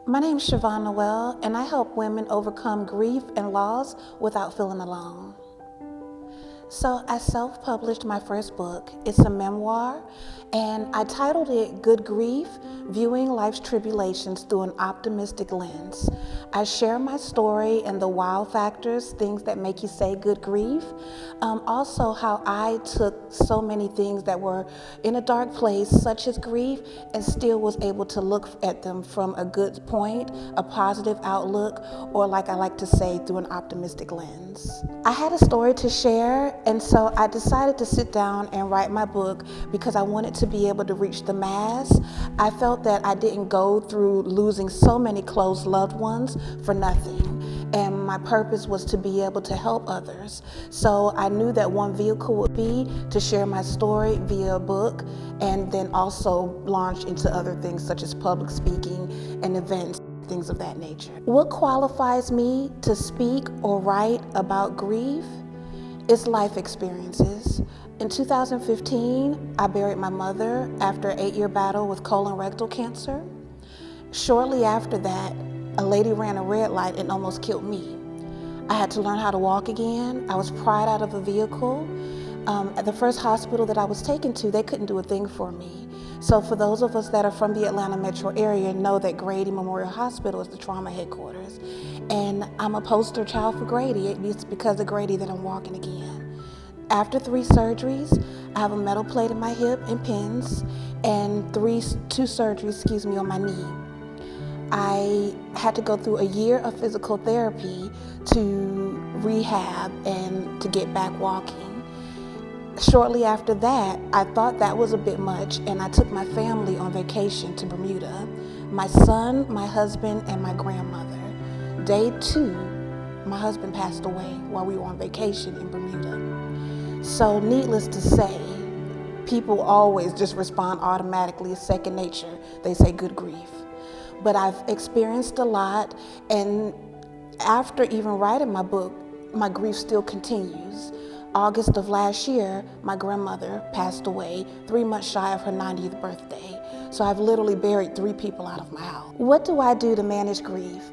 My name is Chivonne Noel, and I help women overcome grief and loss without feeling alone. So I self-published my first book. It's a memoir, and I titled it Good Grief, Viewing Life's Tribulations Through an Optimistic Lens. I share my story and the wow factors, things that make you say good grief. Also how I took so many things that were in a dark place, such as grief, and still was able to look at them from a good point, a positive outlook, or like I like to say, through an optimistic lens. I had a story to share, and so I decided to sit down and write my book because I wanted to be able to reach the mass. I felt that I didn't go through losing so many close loved ones for nothing. And my purpose was to be able to help others. So I knew that one vehicle would be to share my story via a book, and then also launch into other things such as public speaking and events, things of that nature. What qualifies me to speak or write about grief is life experiences. In 2015, I buried my mother after an 8-year battle with colorectal cancer. Shortly after that, a lady ran a red light and almost killed me. I had to learn how to walk again. I was pried out of a vehicle. At the first hospital that I was taken to, they couldn't do a thing for me. So for those of us that are from the Atlanta metro area know that Grady Memorial Hospital is the trauma headquarters. And I'm a poster child for Grady. It's because of Grady that I'm walking again. After 3 surgeries, I have a metal plate in my hip and pins, and 2 surgeries, on my knee. I had to go through a year of physical therapy to rehab and to get back walking. Shortly after that, I thought that was a bit much, and I took my family on vacation to Bermuda. My son, my husband, and my grandmother. Day 2, my husband passed away while we were on vacation in Bermuda. So needless to say, people always just respond automatically. It's second nature. They say good grief. But I've experienced a lot, and after even writing my book, my grief still continues. August of last year, my grandmother passed away 3 months shy of her 90th birthday. So I've literally buried 3 people out of my house. What do I do to manage grief?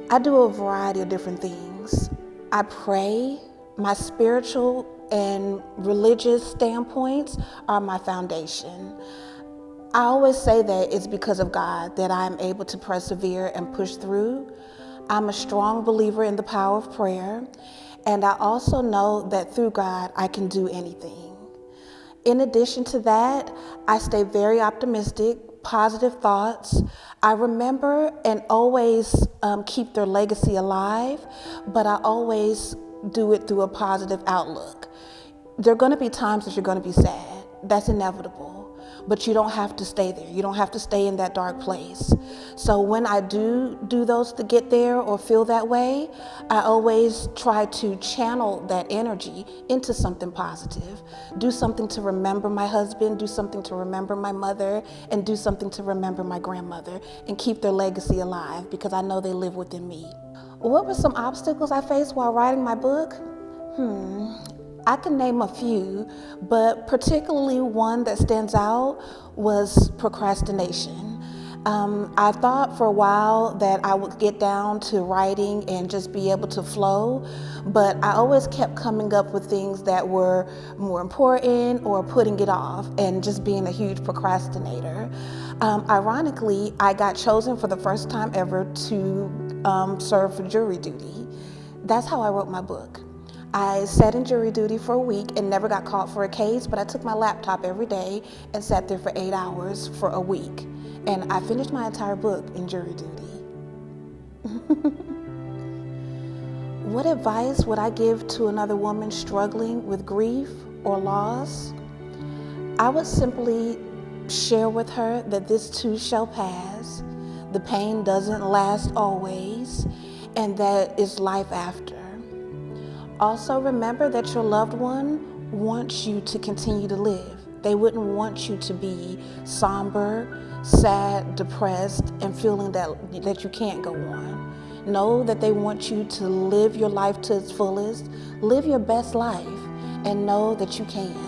I do a variety of different things. I pray. My spiritual and religious standpoints are my foundation. I always say that it's because of God that I'm able to persevere and push through. I'm a strong believer in the power of prayer, and I also know that through God I can do anything. In addition to that, I stay very optimistic, positive thoughts. I remember and always keep their legacy alive, but I always do it through a positive outlook. There are going to be times that you're going to be sad. That's inevitable. But you don't have to stay there. You don't have to stay in that dark place. So when I do those to get there or feel that way, I always try to channel that energy into something positive. Do something to remember my husband, do something to remember my mother, and do something to remember my grandmother, and keep their legacy alive because I know they live within me. What were some obstacles I faced while writing my book? I can name a few, but particularly one that stands out was procrastination. I thought for a while that I would get down to writing and just be able to flow, but I always kept coming up with things that were more important or putting it off and just being a huge procrastinator. Ironically, I got chosen for the first time ever to serve for jury duty. That's how I wrote my book. I sat in jury duty for a week and never got caught for a case, but I took my laptop every day and sat there for 8 hours for a week. And I finished my entire book in jury duty. What advice would I give to another woman struggling with grief or loss? I would simply share with her that this too shall pass. The pain doesn't last always, and that is life after. Also remember that your loved one wants you to continue to live. They wouldn't want you to be somber, sad, depressed, and feeling that you can't go on. Know that they want you to live your life to its fullest, live your best life, and know that you can.